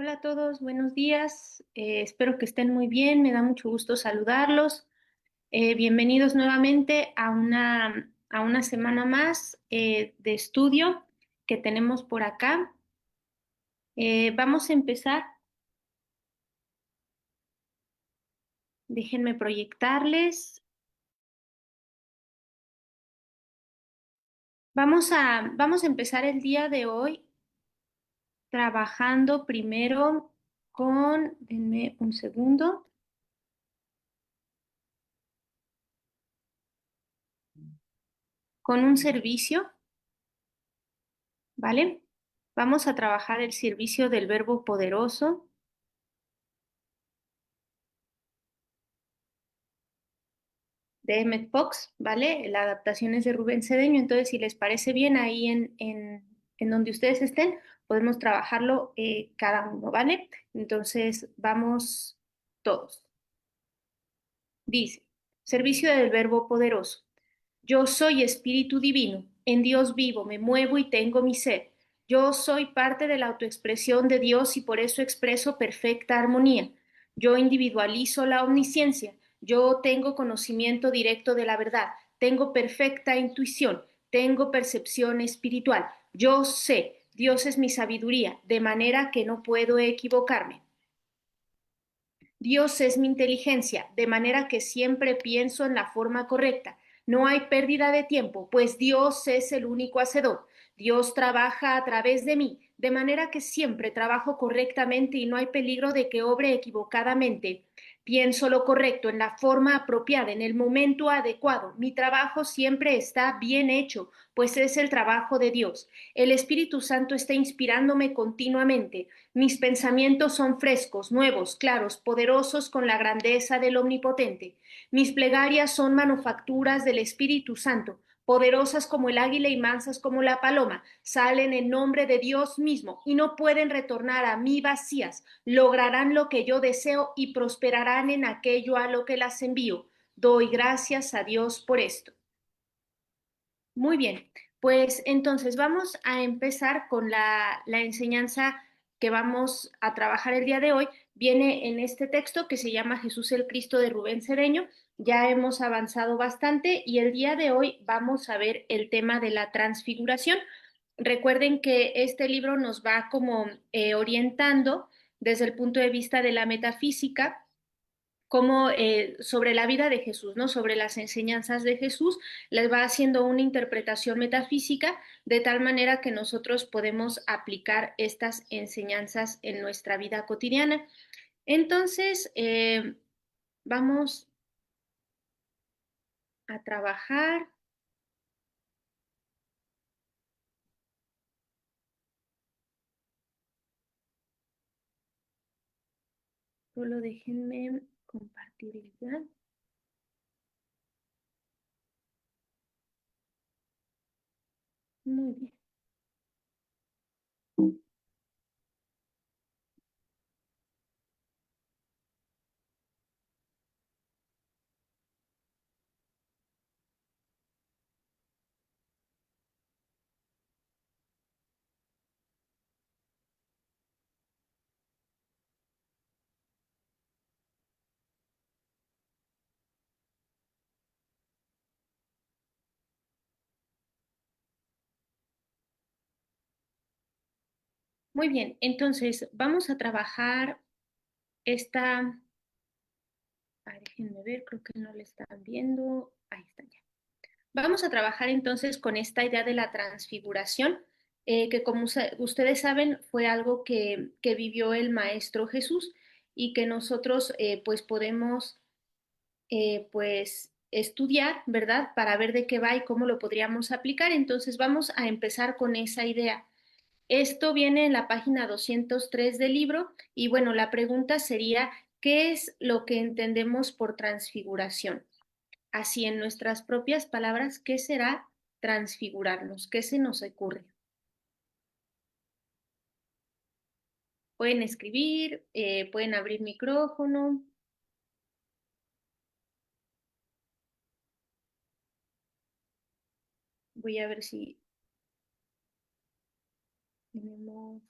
Hola a todos, buenos días. Espero que estén muy bien. Me da mucho gusto saludarlos. Bienvenidos nuevamente a una semana más de estudio que tenemos por acá. Vamos a empezar. Déjenme proyectarles. Vamos a empezar el día de hoy trabajando primero denme un segundo, con un servicio, ¿vale? Vamos a trabajar el servicio del verbo poderoso de Emmett Fox, ¿vale? La adaptación es de Rubén Cedeño, entonces si les parece bien, ahí en donde ustedes estén, podemos trabajarlo cada uno, ¿vale? Entonces vamos todos. Dice, servicio del verbo poderoso. Yo soy espíritu divino, en Dios vivo, me muevo y tengo mi ser. Yo soy parte de la autoexpresión de Dios y por eso expreso perfecta armonía. Yo individualizo la omnisciencia. Yo tengo conocimiento directo de la verdad. Tengo perfecta intuición. Tengo percepción espiritual. Yo sé, Dios es mi sabiduría, de manera que no puedo equivocarme. Dios es mi inteligencia, de manera que siempre pienso en la forma correcta. No hay pérdida de tiempo, pues Dios es el único hacedor. Dios trabaja a través de mí, de manera que siempre trabajo correctamente y no hay peligro de que obre equivocadamente. Pienso lo correcto en la forma apropiada, en el momento adecuado. Mi trabajo siempre está bien hecho, pues es el trabajo de Dios. El Espíritu Santo está inspirándome continuamente. Mis pensamientos son frescos, nuevos, claros, poderosos con la grandeza del Omnipotente. Mis plegarias son manufacturas del Espíritu Santo, poderosas como el águila y mansas como la paloma. Salen en nombre de Dios mismo y no pueden retornar a mí vacías. Lograrán lo que yo deseo y prosperarán en aquello a lo que las envío. Doy gracias a Dios por esto. Muy bien, pues entonces vamos a empezar con la enseñanza que vamos a trabajar el día de hoy. Viene en este texto que se llama Jesús el Cristo de Rubén Cedeño. Ya hemos avanzado bastante y el día de hoy vamos a ver el tema de la transfiguración. Recuerden que este libro nos va como orientando desde el punto de vista de la metafísica como sobre la vida de Jesús, ¿no? Sobre las enseñanzas de Jesús, les va haciendo una interpretación metafísica de tal manera que nosotros podemos aplicar estas enseñanzas en nuestra vida cotidiana. Entonces, vamos a trabajar. Solo déjenme compartir ya. Muy bien. Muy bien, entonces vamos a trabajar esta. Déjenme ver, creo que no le están viendo. Ahí está ya. Vamos a trabajar entonces con esta idea de la transfiguración, que como ustedes saben fue algo que vivió el Maestro Jesús y que nosotros pues podemos pues estudiar, ¿verdad? Para ver de qué va y cómo lo podríamos aplicar. Entonces vamos a empezar con esa idea. Esto viene en la página 203 del libro y bueno, la pregunta sería, ¿qué es lo que entendemos por transfiguración? Así en nuestras propias palabras, ¿qué será transfigurarnos? ¿Qué se nos ocurre? Pueden escribir, pueden abrir micrófono. Voy a ver si tenemos.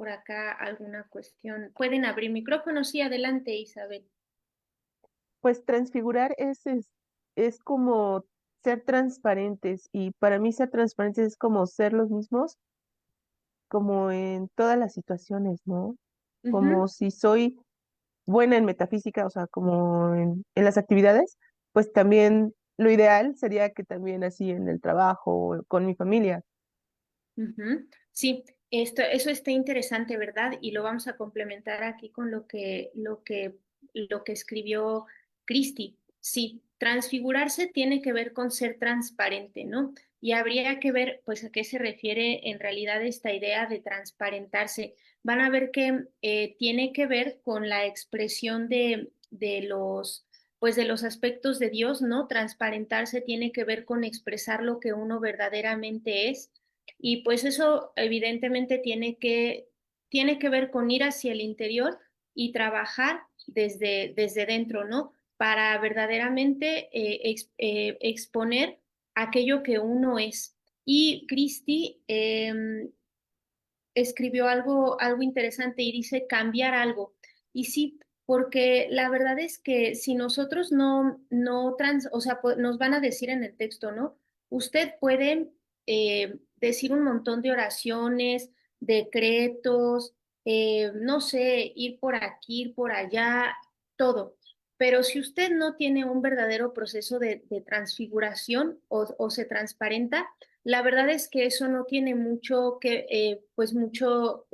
por acá alguna cuestión. Pueden abrir micrófono. Sí, adelante, Isabel. Pues transfigurar es como ser transparentes y para mí ser transparentes es como ser los mismos, como en todas las situaciones, ¿no? Ujú, Como si soy buena en metafísica, o sea, como en las actividades, pues también lo ideal sería que también así en el trabajo o con mi familia. ujú. Sí, eso está interesante, ¿verdad? Y lo vamos a complementar aquí con lo que escribió Christie. Sí, transfigurarse tiene que ver con ser transparente, ¿no? Y habría que ver, pues, a qué se refiere en realidad esta idea de transparentarse. Van a ver que tiene que ver con la expresión pues, de los aspectos de Dios, ¿no? Transparentarse tiene que ver con expresar lo que uno verdaderamente es y pues eso evidentemente tiene que ver con ir hacia el interior y trabajar desde dentro, ¿no? Para verdaderamente exponer aquello que uno es. Y Christie escribió algo interesante y dice cambiar algo. Y sí, porque la verdad es que si nosotros o sea, nos van a decir en el texto, ¿no? Usted puede decir un montón de oraciones, decretos, no sé, ir por aquí, ir por allá, todo. Pero si usted no tiene un verdadero proceso de transfiguración o se transparenta, la verdad es que eso no tiene pues mucho,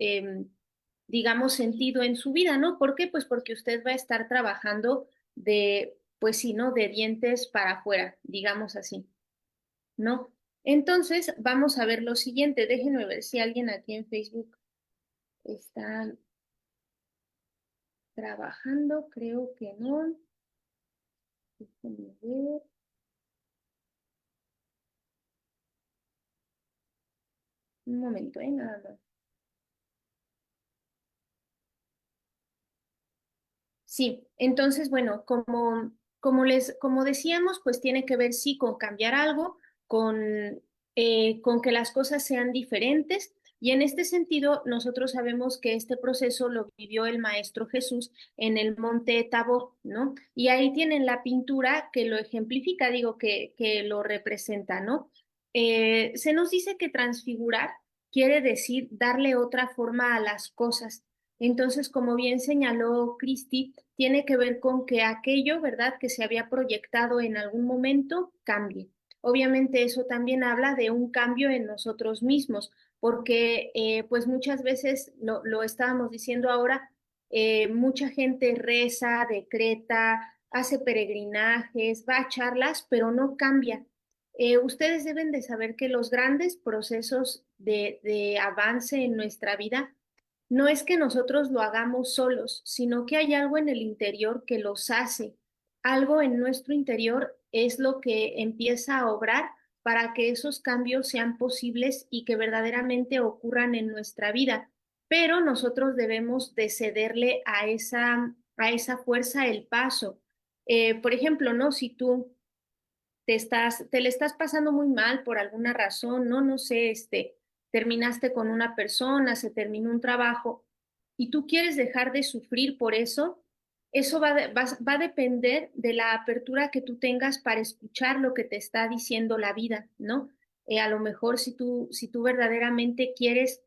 digamos, sentido en su vida, ¿no? ¿Por qué? Pues porque usted va a estar trabajando pues sí, ¿no? De dientes para afuera, digamos así, ¿no? Entonces, vamos a ver lo siguiente. Déjenme ver si alguien aquí en Facebook está trabajando. Creo que no. Déjenme ver. Un momento, nada más. Sí, entonces, bueno, como decíamos, pues tiene que ver sí con cambiar algo, con que las cosas sean diferentes. Y en este sentido, nosotros sabemos que este proceso lo vivió el Maestro Jesús en el monte Tabor, ¿no? Y ahí tienen la pintura que lo ejemplifica, digo, que lo representa, ¿no? Se nos dice que transfigurar quiere decir darle otra forma a las cosas. Entonces, como bien señaló Cristi, tiene que ver con que aquello, ¿verdad?, que se había proyectado en algún momento cambie. Obviamente eso también habla de un cambio en nosotros mismos, porque pues muchas veces lo estábamos diciendo ahora, mucha gente reza, decreta, hace peregrinajes, va a charlas, pero no cambia. Ustedes deben de saber que los grandes procesos de avance en nuestra vida no es que nosotros lo hagamos solos, sino que hay algo en el interior que los hace. Algo en nuestro interior es lo que empieza a obrar para que esos cambios sean posibles y que verdaderamente ocurran en nuestra vida. Pero nosotros debemos de cederle a esa fuerza el paso. Por ejemplo, ¿no? Si tú te le estás pasando muy mal por alguna razón, ¿no? No sé, terminaste con una persona, se terminó un trabajo y tú quieres dejar de sufrir por eso, eso va a depender de la apertura que tú tengas para escuchar lo que te está diciendo la vida, ¿no? A lo mejor si tú verdaderamente quieres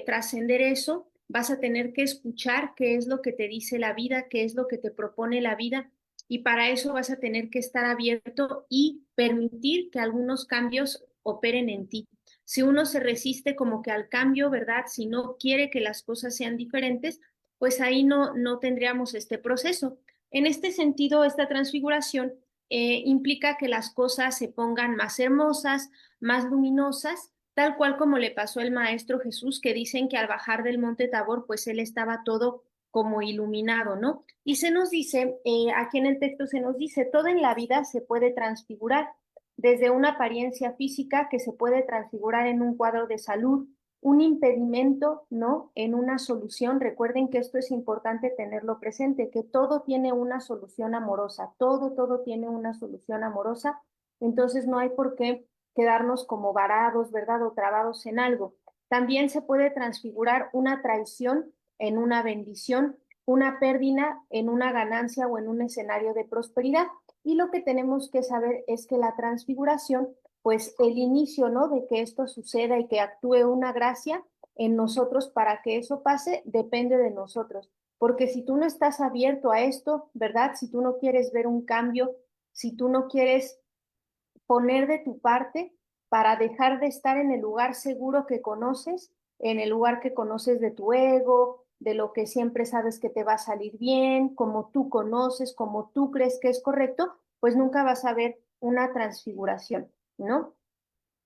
trascender eso, vas a tener que escuchar qué es lo que te dice la vida, qué es lo que te propone la vida y para eso vas a tener que estar abierto y permitir que algunos cambios operen en ti. Si uno se resiste como que al cambio, ¿verdad? Si no quiere que las cosas sean diferentes, pues ahí no tendríamos este proceso. En este sentido, esta transfiguración implica que las cosas se pongan más hermosas, más luminosas, tal cual como le pasó al Maestro Jesús, que dicen que al bajar del monte Tabor, pues él estaba todo como iluminado, ¿no? Y se nos dice, aquí en el texto se nos dice, todo en la vida se puede transfigurar, desde una apariencia física que se puede transfigurar en un cuadro de salud, un impedimento, ¿no? En una solución. Recuerden que esto es importante tenerlo presente, que todo tiene una solución amorosa, todo tiene una solución amorosa, entonces no hay por qué quedarnos como varados, ¿verdad? O trabados en algo. También se puede transfigurar una traición en una bendición, una pérdida en una ganancia o en un escenario de prosperidad. Y lo que tenemos que saber es que la transfiguración, pues el inicio, ¿no? De que esto suceda y que actúe una gracia en nosotros para que eso pase, depende de nosotros. Porque si tú no estás abierto a esto, ¿verdad? Si tú no quieres ver un cambio, si tú no quieres poner de tu parte para dejar de estar en el lugar seguro que conoces, en el lugar que conoces de tu ego, de lo que siempre sabes que te va a salir bien, como tú conoces, como tú crees que es correcto, pues nunca vas a ver una transfiguración, ¿no?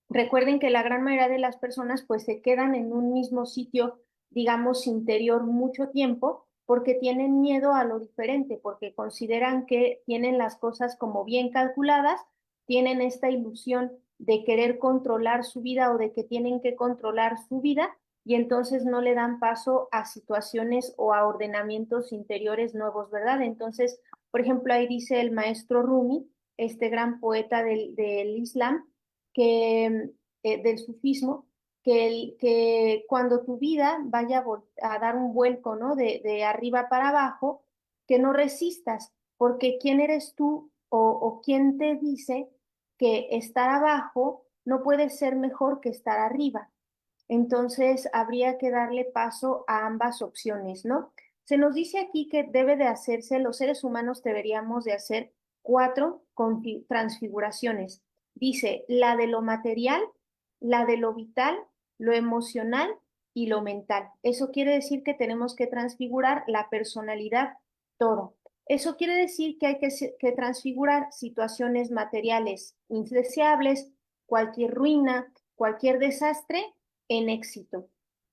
Recuerden que la gran mayoría de las personas pues se quedan en un mismo sitio, digamos, interior mucho tiempo porque tienen miedo a lo diferente, porque consideran que tienen las cosas como bien calculadas, tienen esta ilusión de querer controlar su vida o de que tienen que controlar su vida y entonces no le dan paso a situaciones o a ordenamientos interiores nuevos, ¿verdad? Entonces, por ejemplo, ahí dice el maestro Rumi, este gran poeta del Islam, que del sufismo, que cuando tu vida vaya a dar un vuelco, ¿no? De arriba para abajo, que no resistas, porque ¿quién eres tú o quién te dice que estar abajo no puede ser mejor que estar arriba? Entonces, habría que darle paso a ambas opciones, ¿no? Se nos dice aquí que debe de hacerse, los seres humanos deberíamos de hacer cuatro transfiguraciones. Dice, la de lo material, la de lo vital, lo emocional y lo mental. Eso quiere decir que tenemos que transfigurar la personalidad toda. Eso quiere decir que hay que transfigurar situaciones materiales indeseables, cualquier ruina, cualquier desastre en éxito,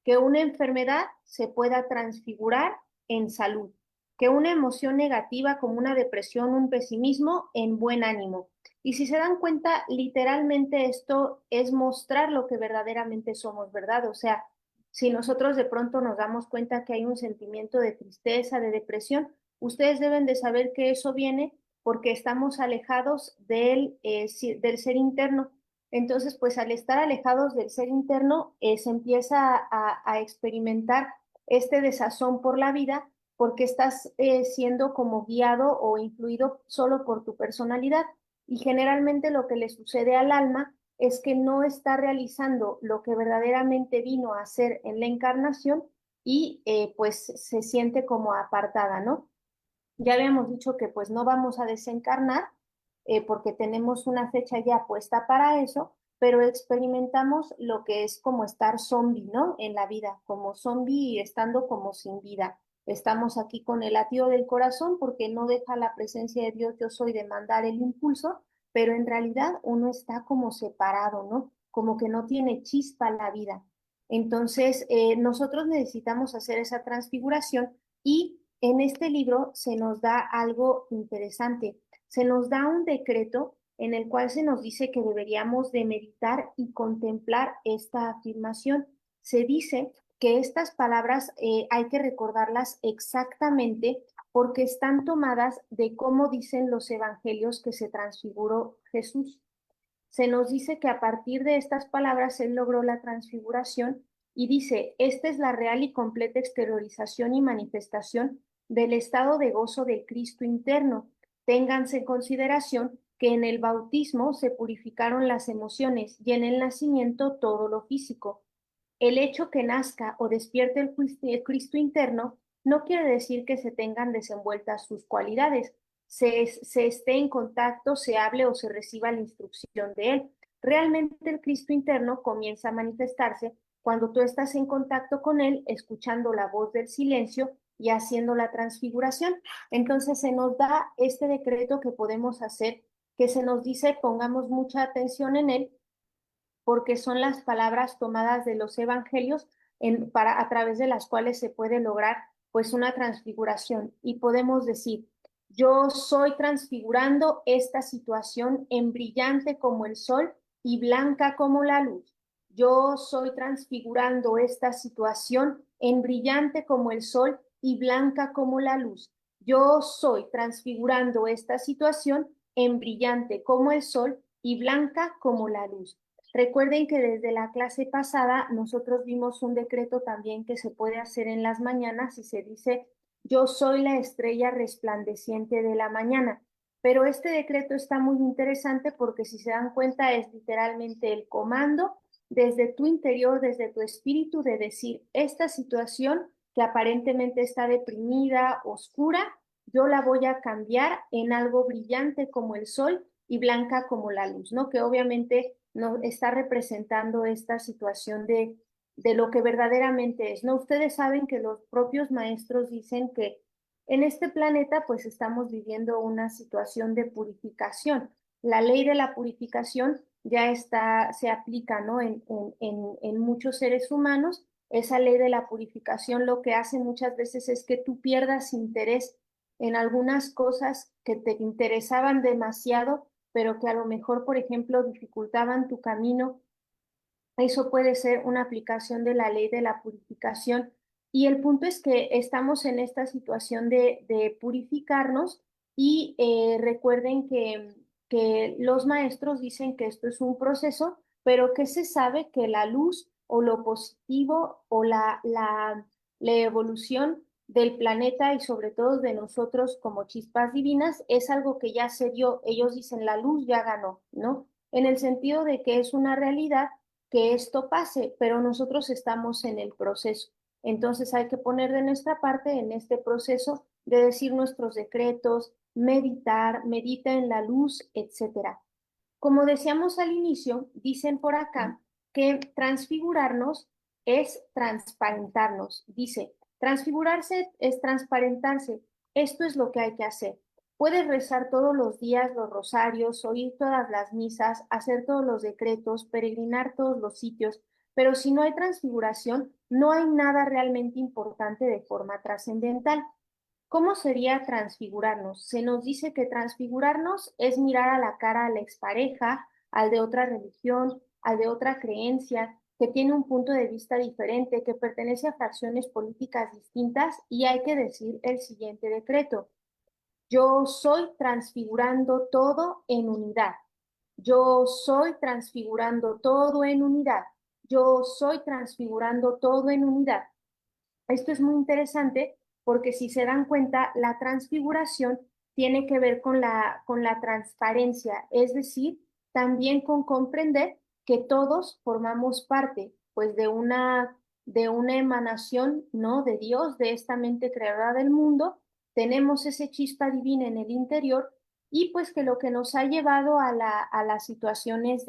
que una enfermedad se pueda transfigurar en salud, que una emoción negativa como una depresión, un pesimismo, en buen ánimo. Y si se dan cuenta, literalmente esto es mostrar lo que verdaderamente somos, ¿verdad? O sea, si nosotros de pronto nos damos cuenta que hay un sentimiento de tristeza, de depresión, ustedes deben de saber que eso viene porque estamos alejados del ser interno. Entonces, pues al estar alejados del ser interno, se empieza a experimentar este desazón por la vida porque estás siendo como guiado o influido solo por tu personalidad. Y generalmente lo que le sucede al alma es que no está realizando lo que verdaderamente vino a hacer en la encarnación y pues se siente como apartada, ¿no? Ya habíamos dicho que pues no vamos a desencarnar porque tenemos una fecha ya puesta para eso, pero experimentamos lo que es como estar zombie, ¿no? En la vida, como zombie y estando como sin vida. Estamos aquí con el latido del corazón porque no deja la presencia de Dios, yo soy de mandar el impulso, pero en realidad uno está como separado, ¿no? Como que no tiene chispa la vida. Entonces, nosotros necesitamos hacer esa transfiguración y en este libro se nos da algo interesante. Se nos da un decreto en el cual se nos dice que deberíamos de meditar y contemplar esta afirmación. Se dice que estas palabras hay que recordarlas exactamente porque están tomadas de cómo dicen los evangelios que se transfiguró Jesús. Se nos dice que a partir de estas palabras él logró la transfiguración y dice, esta es la real y completa exteriorización y manifestación del estado de gozo del Cristo interno. Ténganse en consideración que en el bautismo se purificaron las emociones y en el nacimiento todo lo físico. El hecho que nazca o despierte el Cristo interno no quiere decir que se tengan desenvueltas sus cualidades, se esté en contacto, se hable o se reciba la instrucción de él. Realmente el Cristo interno comienza a manifestarse cuando tú estás en contacto con él, escuchando la voz del silencio y haciendo la transfiguración. Entonces se nos da este decreto que podemos hacer, que se nos dice pongamos mucha atención en él porque son las palabras tomadas de los evangelios a través de las cuales se puede lograr pues una transfiguración y podemos decir, yo soy transfigurando esta situación en brillante como el sol y blanca como la luz. Yo soy transfigurando esta situación en brillante como el sol y blanca como la luz. Yo soy transfigurando esta situación en brillante como el sol y blanca como la luz. Recuerden que desde la clase pasada nosotros vimos un decreto también que se puede hacer en las mañanas y se dice, yo soy la estrella resplandeciente de la mañana. Pero este decreto está muy interesante porque si se dan cuenta es literalmente el comando desde tu interior, desde tu espíritu, de decir, esta situación que aparentemente está deprimida, oscura, yo la voy a cambiar en algo brillante como el sol y blanca como la luz, ¿no? Que obviamente no está representando esta situación de lo que verdaderamente es, ¿no? Ustedes saben que los propios maestros dicen que en este planeta pues estamos viviendo una situación de purificación. La ley de la purificación ya está, se aplica, ¿no? En muchos seres humanos. Esa ley de la purificación lo que hace muchas veces es que tú pierdas interés en algunas cosas que te interesaban demasiado, pero que a lo mejor, por ejemplo, dificultaban tu camino. Eso puede ser una aplicación de la ley de la purificación. Y el punto es que estamos en esta situación de purificarnos y recuerden que los maestros dicen que esto es un proceso, pero que se sabe que la luz o lo positivo o la evolución del planeta y sobre todo de nosotros como chispas divinas es algo que ya se dio. Ellos dicen la luz ya ganó, ¿no? En el sentido de que es una realidad que esto pase, pero nosotros estamos en el proceso. Entonces hay que poner de nuestra parte en este proceso de decir nuestros decretos, meditar, medita en la luz, etcétera. Como decíamos al inicio, dicen por acá que transfigurarnos es transparentarnos. Dice, transfigurarse es transparentarse. Esto es lo que hay que hacer. Puedes rezar todos los días los rosarios, oír todas las misas, hacer todos los decretos, peregrinar todos los sitios, pero si no hay transfiguración, no hay nada realmente importante de forma trascendental. ¿Cómo sería transfigurarnos? Se nos dice que transfigurarnos es mirar a la cara a la expareja, al de otra religión, al de otra creencia, que tiene un punto de vista diferente, que pertenece a fracciones políticas distintas y hay que decir el siguiente decreto. Yo soy transfigurando todo en unidad. Yo soy transfigurando todo en unidad. Yo soy transfigurando todo en unidad. Esto es muy interesante porque si se dan cuenta, la transfiguración tiene que ver con la transparencia, es decir, también con comprender que todos formamos parte pues de una emanación, ¿no? De Dios, de esta mente creadora del mundo, tenemos ese chispa divina en el interior y pues que lo que nos ha llevado a las situaciones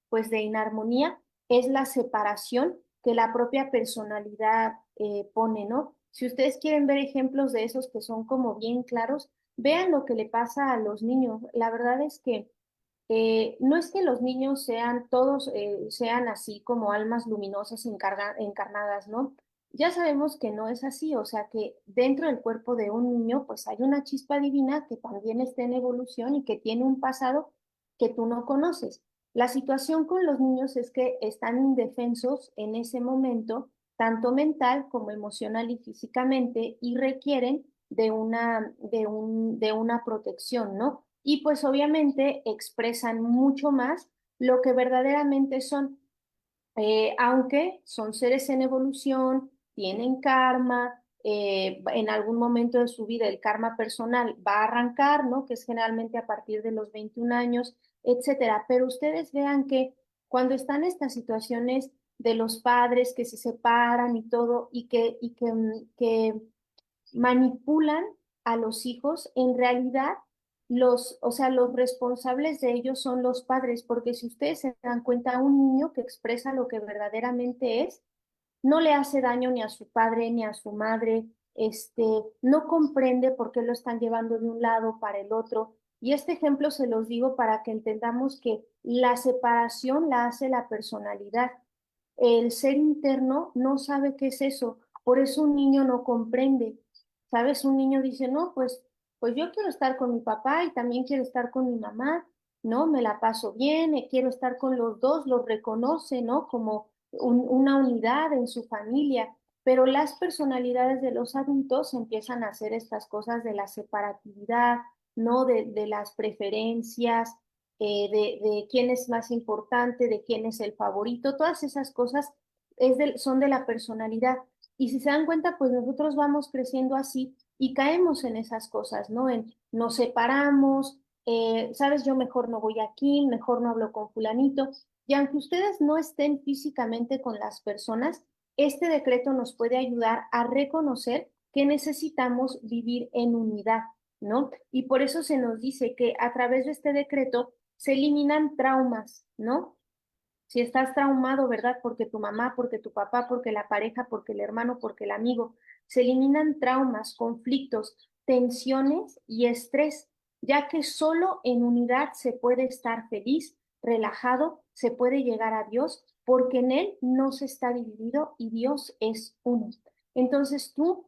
pues de inarmonía es la separación que la propia personalidad pone, ¿no? Si ustedes quieren ver ejemplos de esos que son como bien claros, vean lo que le pasa a los niños. La verdad es que no es que los niños sean todos, sean así como almas luminosas encarnadas, ¿no? Ya sabemos que no es así, o sea que dentro del cuerpo de un niño pues hay una chispa divina que también está en evolución y que tiene un pasado que tú no conoces. La situación con los niños es que están indefensos en ese momento, tanto mental como emocional y físicamente, y requieren de una protección, ¿no? Y pues obviamente expresan mucho más lo que verdaderamente son, aunque son seres en evolución, tienen karma, en algún momento de su vida el karma personal va a arrancar, ¿no? Que es generalmente a partir de los 21 años, etcétera. Pero ustedes vean que cuando están estas situaciones de los padres que se separan y todo, que manipulan a los hijos, en realidad o sea, los responsables de ellos son los padres, porque si ustedes se dan cuenta, un niño que expresa lo que verdaderamente es, no le hace daño ni a su padre ni a su madre, no comprende por qué lo están llevando de un lado para el otro. Y este ejemplo se los digo para que entendamos que la separación la hace la personalidad. El ser interno no sabe qué es eso, por eso un niño no comprende. ¿Sabes? Un niño dice, no, pues yo quiero estar con mi papá y también quiero estar con mi mamá, ¿no? Me la paso bien, quiero estar con los dos, los reconoce, ¿no? Como una unidad en su familia, pero las personalidades de los adultos empiezan a hacer estas cosas de la separatividad, ¿no? De las preferencias, de quién es más importante, de quién es el favorito, todas esas cosas son de la personalidad. Y si se dan cuenta, pues nosotros vamos creciendo así y caemos en esas cosas, ¿no? Nos separamos, sabes, yo mejor no voy aquí, mejor no hablo con fulanito. Y aunque ustedes no estén físicamente con las personas, este decreto nos puede ayudar a reconocer que necesitamos vivir en unidad, ¿no? Y por eso se nos dice que a través de este decreto se eliminan traumas, ¿no? Si estás traumado, ¿verdad? Porque tu mamá, porque tu papá, porque la pareja, porque el hermano, porque el amigo, se eliminan traumas, conflictos, tensiones y estrés, ya que solo en unidad se puede estar feliz, relajado, se puede llegar a Dios, porque en Él no se está dividido y Dios es uno. Entonces tú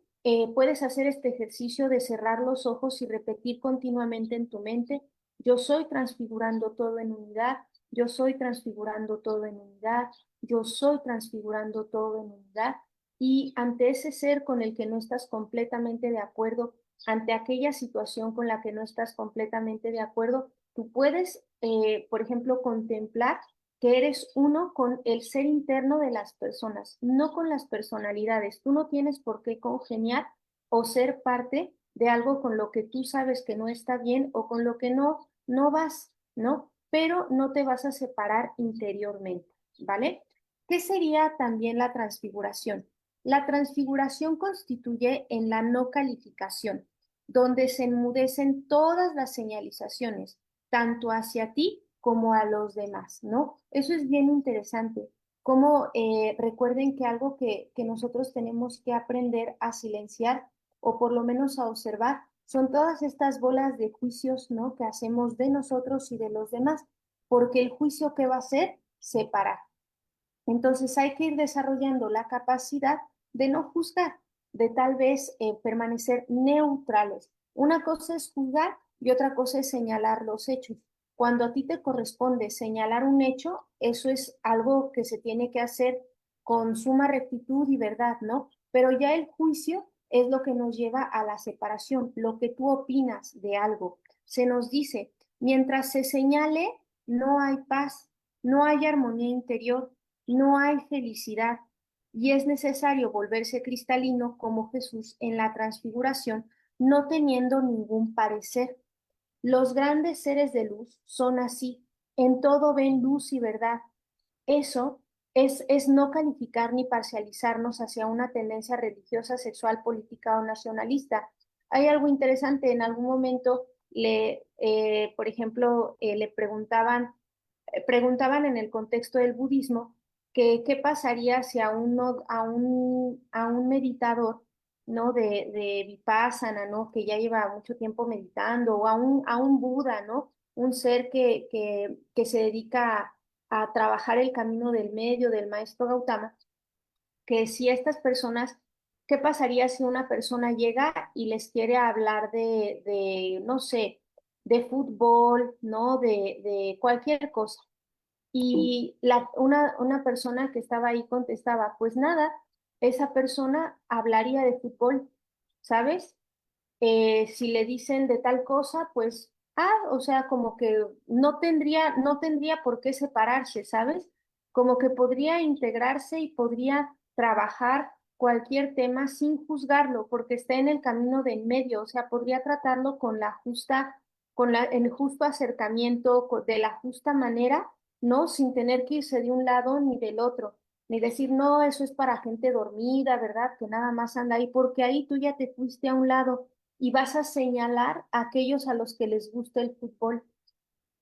puedes hacer este ejercicio de cerrar los ojos y repetir continuamente en tu mente, yo soy transfigurando todo en unidad, yo soy transfigurando todo en unidad, yo soy transfigurando todo en unidad. Y ante ese ser con el que no estás completamente de acuerdo, ante aquella situación con la que no estás completamente de acuerdo, tú puedes, por ejemplo, contemplar que eres uno con el ser interno de las personas, no con las personalidades. Tú no tienes por qué congeniar o ser parte de algo con lo que tú sabes que no está bien o con lo que no vas, ¿no? Pero no te vas a separar interiormente, ¿vale? ¿Qué sería también la transfiguración? La transfiguración constituye en la no calificación, donde se enmudecen todas las señalizaciones, tanto hacia ti como a los demás, ¿no? Eso es bien interesante. Como recuerden que algo que nosotros tenemos que aprender a silenciar o por lo menos a observar son todas estas bolas de juicios, ¿no? Que hacemos de nosotros y de los demás, porque el juicio que va a ser separar. Entonces hay que ir desarrollando la capacidad de no juzgar, de tal vez permanecer neutrales. Una cosa es juzgar y otra cosa es señalar los hechos. Cuando a ti te corresponde señalar un hecho, eso es algo que se tiene que hacer con suma rectitud y verdad, ¿no? Pero ya el juicio es lo que nos lleva a la separación, lo que tú opinas de algo. Se nos dice, mientras se señale, no hay paz, no hay armonía interior, no hay felicidad y es necesario volverse cristalino como Jesús en la transfiguración, no teniendo ningún parecer. Los grandes seres de luz son así, en todo ven luz y verdad. Eso es no calificar ni parcializarnos hacia una tendencia religiosa, sexual, política o nacionalista. Hay algo interesante, en algún momento por ejemplo, le preguntaban en el contexto del budismo que qué pasaría si a a un meditador, ¿no? De Vipassana, ¿no? Que ya lleva mucho tiempo meditando, o a un Buda, ¿no? Un ser que se dedica a trabajar el camino del medio del maestro Gautama, que si estas personas, ¿qué pasaría si una persona llega y les quiere hablar no sé, de fútbol, ¿no? De cualquier cosa? Y una persona que estaba ahí contestaba, pues nada, esa persona hablaría de fútbol, ¿sabes? Si le dicen de tal cosa, pues, o sea, como que no tendría por qué separarse, ¿sabes? Como que podría integrarse y podría trabajar cualquier tema sin juzgarlo, porque está en el camino de en medio, o sea, podría tratarlo con el justo acercamiento, de la justa manera, ¿no? Sin tener que irse de un lado ni del otro ni decir, no, eso es para gente dormida, ¿verdad? Que nada más anda ahí, porque ahí tú ya te fuiste a un lado y vas a señalar a aquellos a los que les gusta el fútbol,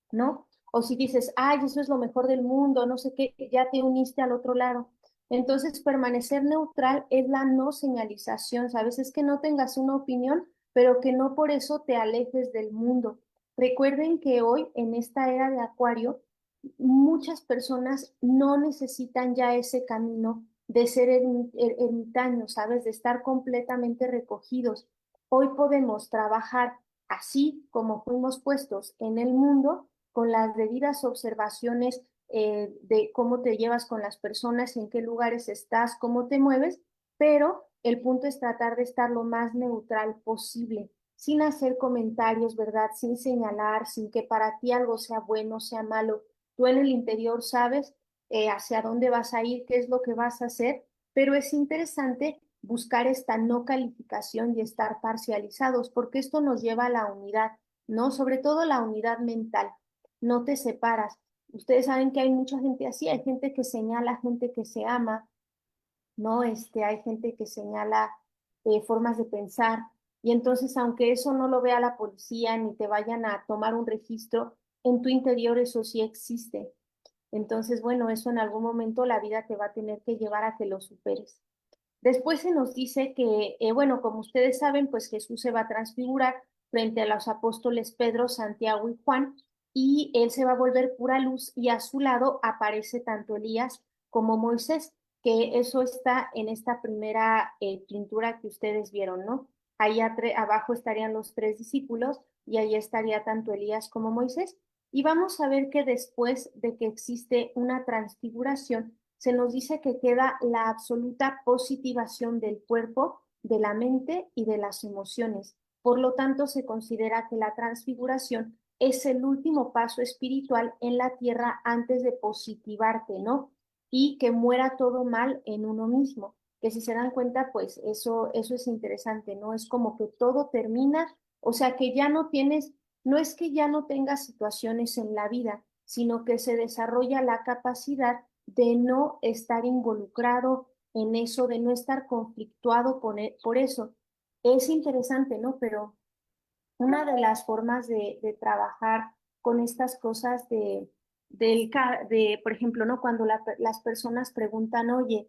¿no? O si dices, ay, eso es lo mejor del mundo, no sé qué, ya te uniste al otro lado. Entonces, permanecer neutral es la no señalización, ¿sabes? Es que no tengas una opinión, pero que no por eso te alejes del mundo. Recuerden que hoy, en esta era de Acuario, muchas personas no necesitan ya ese camino de ser ermitaños, ¿sabes? De estar completamente recogidos. Hoy podemos trabajar así como fuimos puestos en el mundo, con las debidas observaciones de cómo te llevas con las personas, en qué lugares estás, cómo te mueves, pero el punto es tratar de estar lo más neutral posible, sin hacer comentarios, ¿verdad? Sin señalar, sin que para ti algo sea bueno, sea malo. Tú en el interior sabes hacia dónde vas a ir, qué es lo que vas a hacer, pero es interesante buscar esta no calificación y estar parcializados, porque esto nos lleva a la unidad, ¿no? Sobre todo la unidad mental. No te separas. Ustedes saben que hay mucha gente así, hay gente que señala, gente que se ama, ¿no? Hay gente que señala formas de pensar y entonces, aunque eso no lo vea la policía ni te vayan a tomar un registro, en tu interior eso sí existe. Entonces, bueno, eso en algún momento la vida te va a tener que llevar a que lo superes. Después se nos dice que, bueno, como ustedes saben, pues Jesús se va a transfigurar frente a los apóstoles Pedro, Santiago y Juan, y él se va a volver pura luz y a su lado aparece tanto Elías como Moisés, que eso está en esta primera pintura que ustedes vieron, ¿no? Ahí abajo estarían los tres discípulos y ahí estaría tanto Elías como Moisés. Y vamos a ver que después de que existe una transfiguración, se nos dice que queda la absoluta positivación del cuerpo, de la mente y de las emociones. Por lo tanto, se considera que la transfiguración es el último paso espiritual en la tierra antes de positivarte, ¿no? Y que muera todo mal en uno mismo. Que si se dan cuenta, pues eso es interesante, ¿no? Es como que todo termina, o sea que ya no tienes, no es que ya no tengas situaciones en la vida, sino que se desarrolla la capacidad de no estar involucrado en eso, de no estar conflictuado por eso. Es interesante, ¿no? Pero una de las formas de trabajar con estas cosas por ejemplo, ¿no? Cuando las personas preguntan, oye,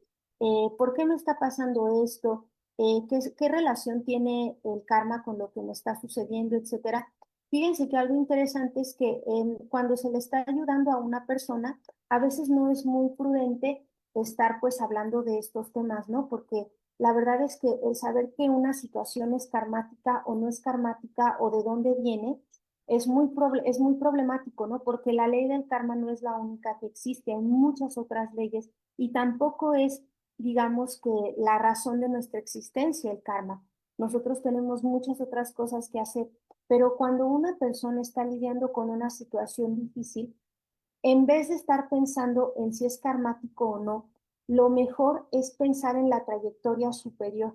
¿por qué me está pasando esto? ¿Qué relación tiene el karma con lo que me está sucediendo, etcétera? Fíjense que algo interesante es que cuando se le está ayudando a una persona, a veces no es muy prudente estar pues hablando de estos temas, ¿no? Porque la verdad es que el saber que una situación es karmática o no es karmática o de dónde viene es muy problemático, ¿no? Porque la ley del karma no es la única que existe, hay muchas otras leyes y tampoco es, digamos, que la razón de nuestra existencia el karma. Nosotros tenemos muchas otras cosas que hacer, pero cuando una persona está lidiando con una situación difícil, en vez de estar pensando en si es karmático o no, lo mejor es pensar en la trayectoria superior,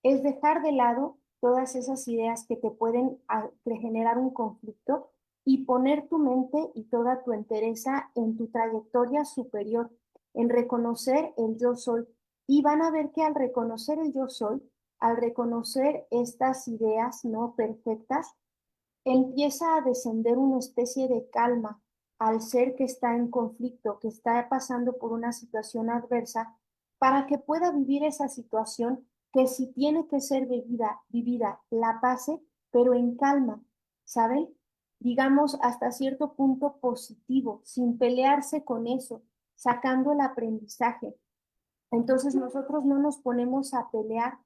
es dejar de lado todas esas ideas que te pueden generar un conflicto y poner tu mente y toda tu entereza en tu trayectoria superior, en reconocer el yo soy. Y van a ver que al reconocer el yo soy, al reconocer estas ideas no perfectas, empieza a descender una especie de calma al ser que está en conflicto, que está pasando por una situación adversa, para que pueda vivir esa situación que si tiene que ser vivida, la pase, pero en calma, ¿saben? Digamos, hasta cierto punto positivo, sin pelearse con eso, sacando el aprendizaje. Entonces nosotros no nos ponemos a pelear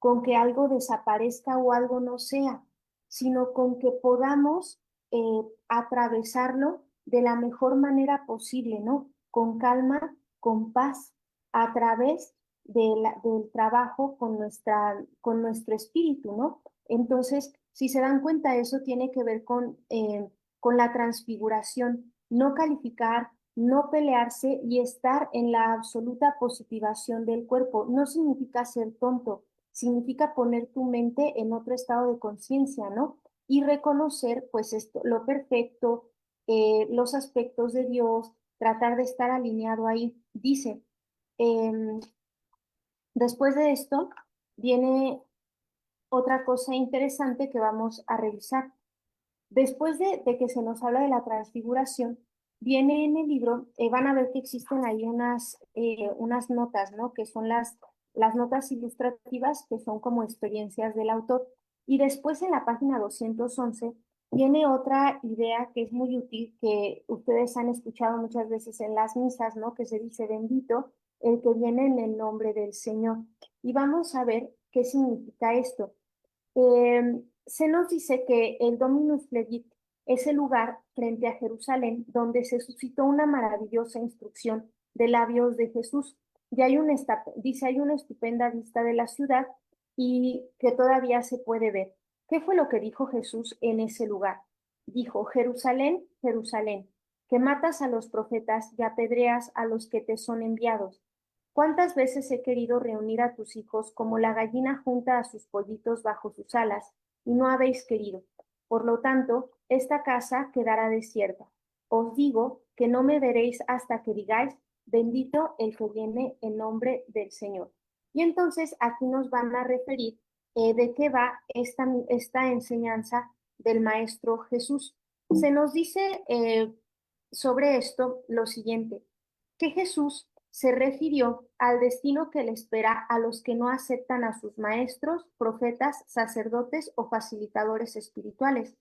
con que algo desaparezca o algo no sea, sino con que podamos atravesarlo de la mejor manera posible, ¿no? Con calma, con paz, a través del trabajo con nuestro espíritu, ¿no? Entonces, si se dan cuenta, eso tiene que ver con la transfiguración, no calificar, no pelearse y estar en la absoluta positivación del cuerpo. No significa ser tonto, significa poner tu mente en otro estado de conciencia, ¿no? Y reconocer, pues, esto, lo perfecto, los aspectos de Dios, tratar de estar alineado ahí. Dice, em, después de esto, viene otra cosa interesante que vamos a revisar. Después de que se nos habla de la transfiguración, viene en el libro, van a ver que existen ahí unas notas, ¿no? Que son las notas ilustrativas, que son como experiencias del autor. Y después en la página 211 viene otra idea que es muy útil, que ustedes han escuchado muchas veces en las misas, ¿no? Que se dice bendito el que viene en el nombre del Señor. Y vamos a ver qué significa esto. Se nos dice que el Dominus Flevit es el lugar frente a Jerusalén donde se suscitó una maravillosa instrucción de labios de Jesús. Y dice, hay una estupenda vista de la ciudad y que todavía se puede ver. ¿Qué fue lo que dijo Jesús en ese lugar? Dijo, Jerusalén, Jerusalén, que matas a los profetas y apedreas a los que te son enviados. ¿Cuántas veces he querido reunir a tus hijos como la gallina junta a sus pollitos bajo sus alas, y no habéis querido? Por lo tanto, esta casa quedará desierta. Os digo que no me veréis hasta que digáis, bendito el que viene en nombre del Señor. Y entonces aquí nos van a referir de qué va esta enseñanza del Maestro Jesús. Se nos dice sobre esto lo siguiente, que Jesús se refirió al destino que le espera a los que no aceptan a sus maestros, profetas, sacerdotes o facilitadores espirituales,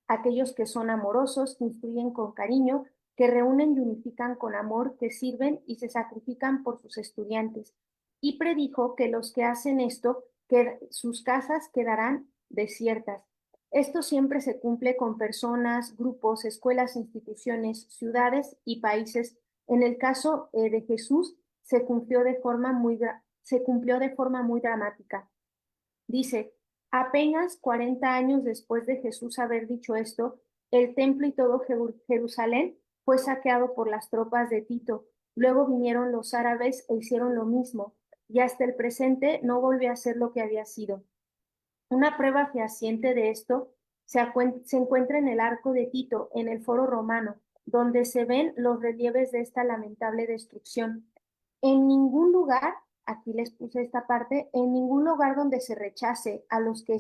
aquellos que son amorosos, que instruyen con cariño, que reúnen y unifican con amor, que sirven y se sacrifican por sus estudiantes. Y predijo que los que hacen esto, que sus casas quedarán desiertas. Esto siempre se cumple con personas, grupos, escuelas, instituciones, ciudades y países. En el caso de Jesús se cumplió de forma muy dramática. Dice, apenas 40 años después de Jesús haber dicho esto, el templo y todo Jerusalén fue saqueado por las tropas de Tito. Luego vinieron los árabes e hicieron lo mismo, y hasta el presente no volvió a ser lo que había sido. Una prueba fehaciente de esto se encuentra en el Arco de Tito, en el Foro Romano, donde se ven los relieves de esta lamentable destrucción. En ningún lugar, aquí les puse esta parte, en ningún lugar donde se rechace a los que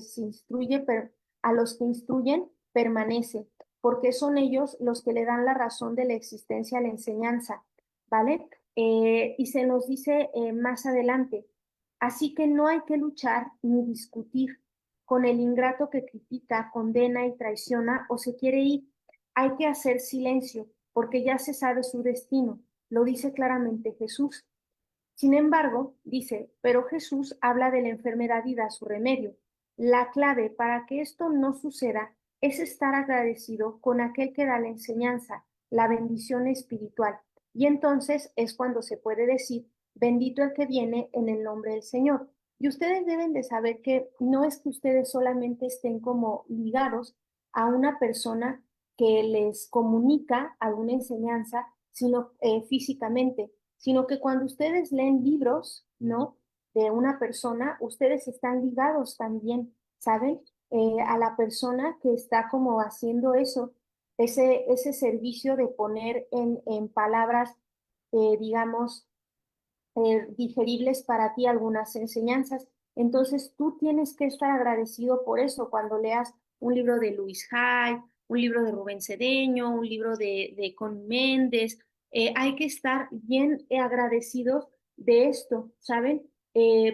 a los que instruyen, permanece, porque son ellos los que le dan la razón de la existencia a la enseñanza, ¿vale? Y se nos dice más adelante, así que no hay que luchar ni discutir con el ingrato que critica, condena y traiciona o se quiere ir. Hay que hacer silencio, porque ya se sabe su destino, lo dice claramente Jesús. Sin embargo, dice, pero Jesús habla de la enfermedad y da su remedio. La clave para que esto no suceda es estar agradecido con aquel que da la enseñanza, la bendición espiritual. Y entonces es cuando se puede decir, bendito el que viene en el nombre del Señor. Y ustedes deben de saber que no es que ustedes solamente estén como ligados a una persona que les comunica alguna enseñanza, sino físicamente, sino que cuando ustedes leen libros, ¿no? De una persona, ustedes están ligados también, ¿saben? A la persona que está como haciendo eso, ese servicio de poner en palabras, digamos, digeribles para ti algunas enseñanzas. Entonces tú tienes que estar agradecido por eso cuando leas un libro de Luis Hay, un libro de Rubén Cedeño, un libro de Con Méndez. Hay que estar bien agradecidos de esto, ¿saben?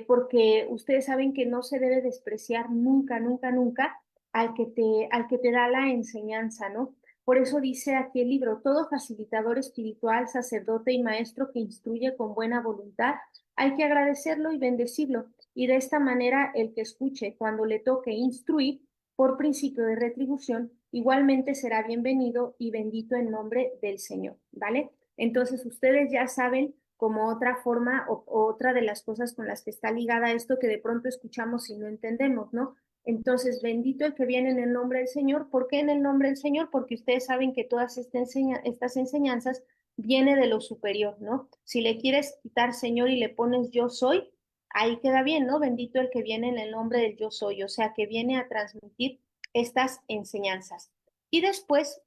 Porque ustedes saben que no se debe despreciar nunca, nunca, nunca al que te da la enseñanza, ¿no? Por eso dice aquí el libro, todo facilitador espiritual, sacerdote y maestro que instruye con buena voluntad, hay que agradecerlo y bendecirlo. Y de esta manera el que escuche cuando le toque instruir por principio de retribución, igualmente será bienvenido y bendito en nombre del Señor, ¿vale? Entonces ustedes ya saben como otra forma o otra de las cosas con las que está ligada esto que de pronto escuchamos y no entendemos, ¿no? Entonces, bendito el que viene en el nombre del Señor. ¿Por qué en el nombre del Señor? Porque ustedes saben que todas estas enseñanzas viene de lo superior, ¿no? Si le quieres quitar Señor y le pones yo soy, ahí queda bien, ¿no? Bendito el que viene en el nombre del yo soy, o sea, que viene a transmitir estas enseñanzas. Y después,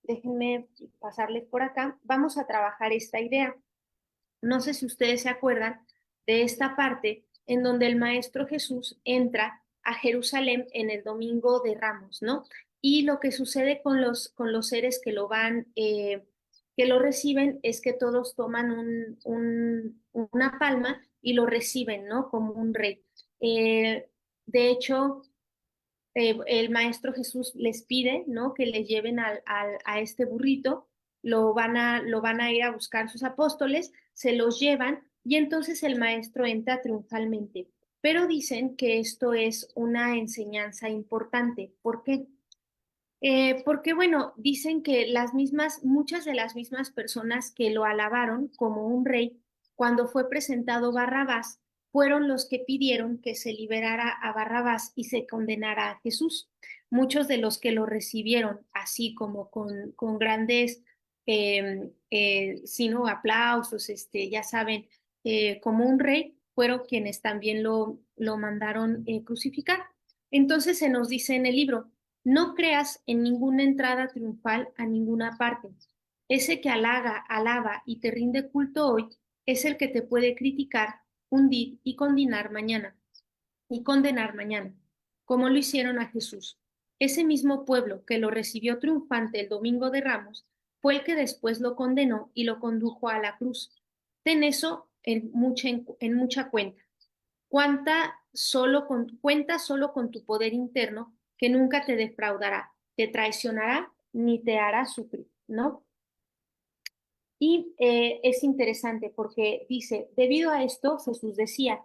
déjenme pasarles por acá, vamos a trabajar esta idea. No sé si ustedes se acuerdan de esta parte en donde el Maestro Jesús entra a Jerusalén en el Domingo de Ramos, ¿no? Y lo que sucede con los seres que lo van, que lo reciben, es que todos toman una palma y lo reciben, ¿no? Como un rey. De hecho, el Maestro Jesús les pide, ¿no? Que le lleven a este burrito, lo van a ir a buscar sus apóstoles, se los llevan y entonces el Maestro entra triunfalmente. Pero dicen que esto es una enseñanza importante. ¿Por qué? Porque, bueno, dicen que muchas de las mismas personas que lo alabaron como un rey, cuando fue presentado Barrabás, fueron los que pidieron que se liberara a Barrabás y se condenara a Jesús. Muchos de los que lo recibieron así como con grandes, sino aplausos, ya saben, como un rey, fueron quienes también lo mandaron crucificar. Entonces se nos dice en el libro, no creas en ninguna entrada triunfal a ninguna parte. Ese que alaba y te rinde culto hoy es el que te puede criticar, hundir y condenar mañana, como lo hicieron a Jesús. Ese mismo pueblo que lo recibió triunfante el domingo de Ramos fue el que después lo condenó y lo condujo a la cruz. Ten eso en mucha cuenta. Cuenta solo con tu poder interno, que nunca te defraudará, te traicionará ni te hará sufrir, ¿no? Y es interesante porque dice, debido a esto, Jesús decía,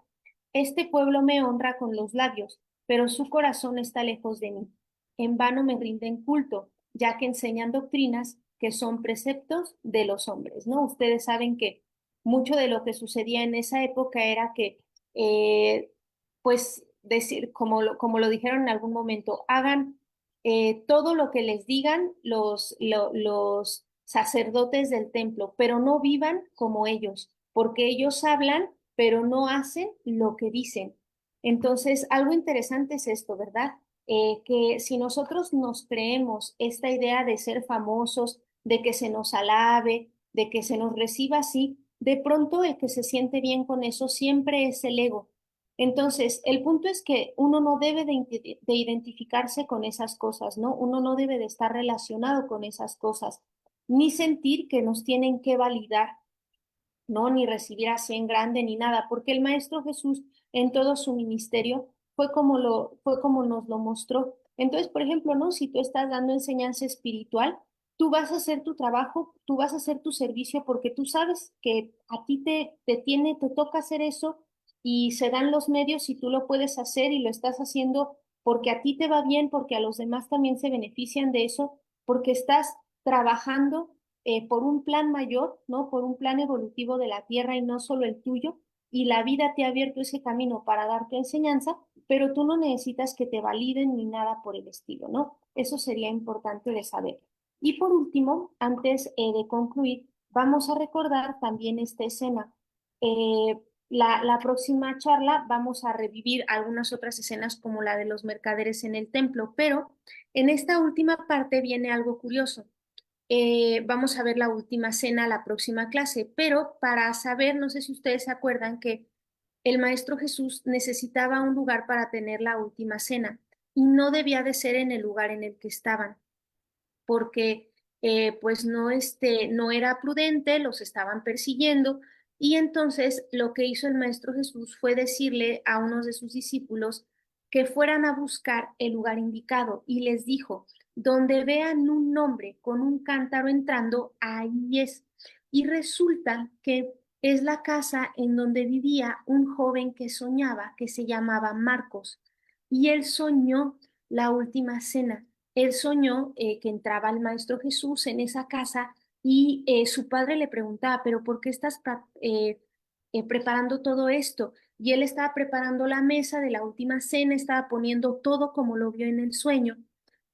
este pueblo me honra con los labios, pero su corazón está lejos de mí. En vano me rinden culto, ya que enseñan doctrinas que son preceptos de los hombres, ¿no? Ustedes saben que mucho de lo que sucedía en esa época era que, pues, decir, como lo dijeron en algún momento, hagan todo lo que les digan los sacerdotes del templo, pero no vivan como ellos, porque ellos hablan, pero no hacen lo que dicen. Entonces, algo interesante es esto, ¿verdad? Que si nosotros nos creemos esta idea de ser famosos, de que se nos alabe, de que se nos reciba así, de pronto el que se siente bien con eso siempre es el ego. Entonces, el punto es que uno no debe de identificarse con esas cosas, ¿no? Uno no debe de estar relacionado con esas cosas, ni sentir que nos tienen que validar, ¿no? Ni recibir así en grande ni nada, porque el Maestro Jesús en todo su ministerio fue como nos lo mostró. Entonces, por ejemplo, ¿no? Si tú estás dando enseñanza espiritual, tú vas a hacer tu trabajo, tú vas a hacer tu servicio porque tú sabes que a ti te toca hacer eso y se dan los medios y tú lo puedes hacer y lo estás haciendo porque a ti te va bien, porque a los demás también se benefician de eso, porque estás trabajando por un plan mayor, ¿no? Por un plan evolutivo de la Tierra y no solo el tuyo, y la vida te ha abierto ese camino para dar tu enseñanza, pero tú no necesitas que te validen ni nada por el estilo, ¿no? Eso sería importante de saber. Y por último, antes de concluir, vamos a recordar también esta escena. Eh, la próxima charla vamos a revivir algunas otras escenas como la de los mercaderes en el templo, pero en esta última parte viene algo curioso. Vamos a ver la última cena la próxima clase, pero para saber, no sé si ustedes se acuerdan que el Maestro Jesús necesitaba un lugar para tener la última cena y no debía de ser en el lugar en el que estaban, porque pues no, no era prudente, los estaban persiguiendo y entonces lo que hizo el Maestro Jesús fue decirle a unos de sus discípulos que fueran a buscar el lugar indicado y les dijo, donde vean un hombre con un cántaro entrando, ahí es. Y resulta que es la casa en donde vivía un joven que soñaba, que se llamaba Marcos, y él soñó la última cena. Él soñó que entraba el Maestro Jesús en esa casa y su padre le preguntaba, pero ¿por qué estás preparando todo esto? Y él estaba preparando la mesa de la última cena, estaba poniendo todo como lo vio en el sueño.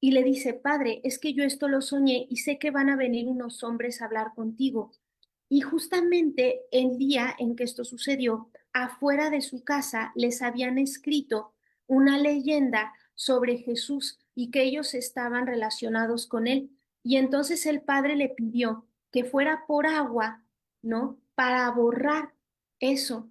Y le dice, padre, es que yo esto lo soñé y sé que van a venir unos hombres a hablar contigo. Y justamente el día en que esto sucedió, afuera de su casa les habían escrito una leyenda sobre Jesús y que ellos estaban relacionados con él. Y entonces el padre le pidió que fuera por agua, ¿no? Para borrar eso.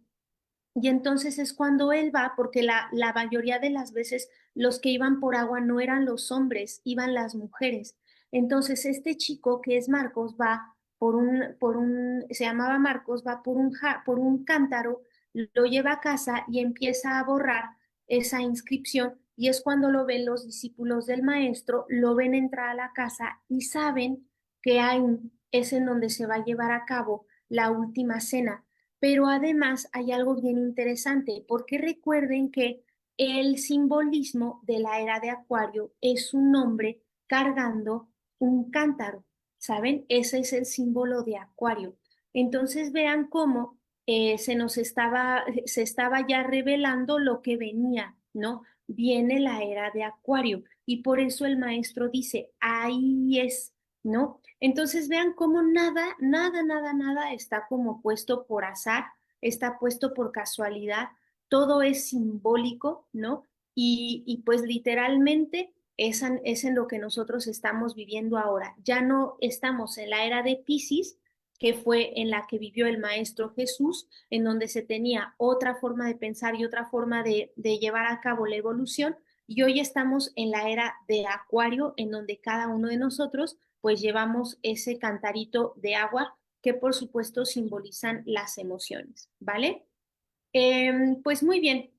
Y entonces es cuando él va, porque la mayoría de las veces los que iban por agua no eran los hombres, iban las mujeres. Entonces este chico que es Marcos va se llamaba Marcos, va por un cántaro, lo lleva a casa y empieza a borrar esa inscripción. Y es cuando lo ven los discípulos del maestro, lo ven entrar a la casa y saben que es en donde se va a llevar a cabo la última cena. Pero además hay algo bien interesante, porque recuerden que el simbolismo de la era de Acuario es un hombre cargando un cántaro, ¿saben? Ese es el símbolo de Acuario. Entonces vean cómo se estaba ya revelando lo que venía, ¿no? Viene la era de Acuario y por eso el maestro dice, ahí es, ¿no? Entonces vean cómo nada, nada, nada, nada está como puesto por azar, está puesto por casualidad, todo es simbólico, ¿no? Y pues literalmente es en lo que nosotros estamos viviendo ahora. Ya no estamos en la era de Piscis, que fue en la que vivió el Maestro Jesús, en donde se tenía otra forma de pensar y otra forma de llevar a cabo la evolución. Y hoy estamos en la era de Acuario, en donde cada uno de nosotros pues llevamos ese cantarito de agua que por supuesto simbolizan las emociones, ¿vale? Pues muy bien,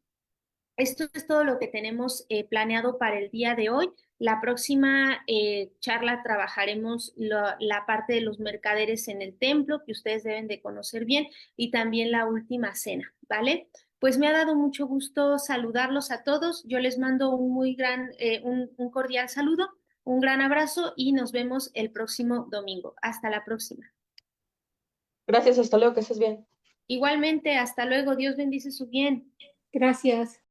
esto es todo lo que tenemos planeado para el día de hoy. La próxima charla trabajaremos la parte de los mercaderes en el templo, que ustedes deben de conocer bien, y también la última cena, ¿vale? Pues me ha dado mucho gusto saludarlos a todos. Yo les mando un cordial saludo, un gran abrazo y nos vemos el próximo domingo. Hasta la próxima. Gracias, hasta luego, que estés bien. Igualmente, hasta luego. Dios bendice su bien. Gracias.